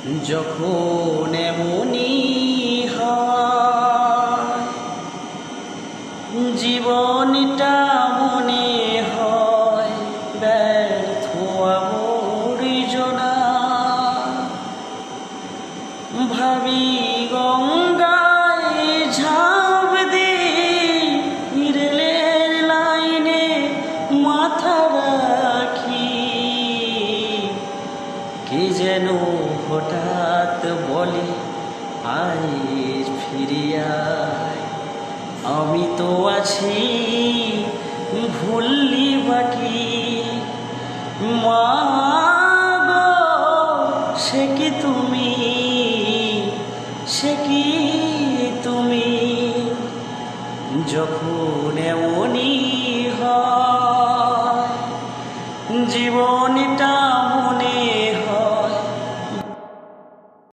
যখন এমনি হয় জীবনটা মনে হয় ব্যর্থ আবর্জনা। ভাবি গঙ্গায় ঝাঁপ দিয়ে রেলের লাইনে মাথা রাখি, কে যেন হঠাৎ বলে আয় ফিরিয়া। আমি তো আছি ভুললি বাকি, মা গো সে কি তুমি, সে কি তুমি। যখন এমনি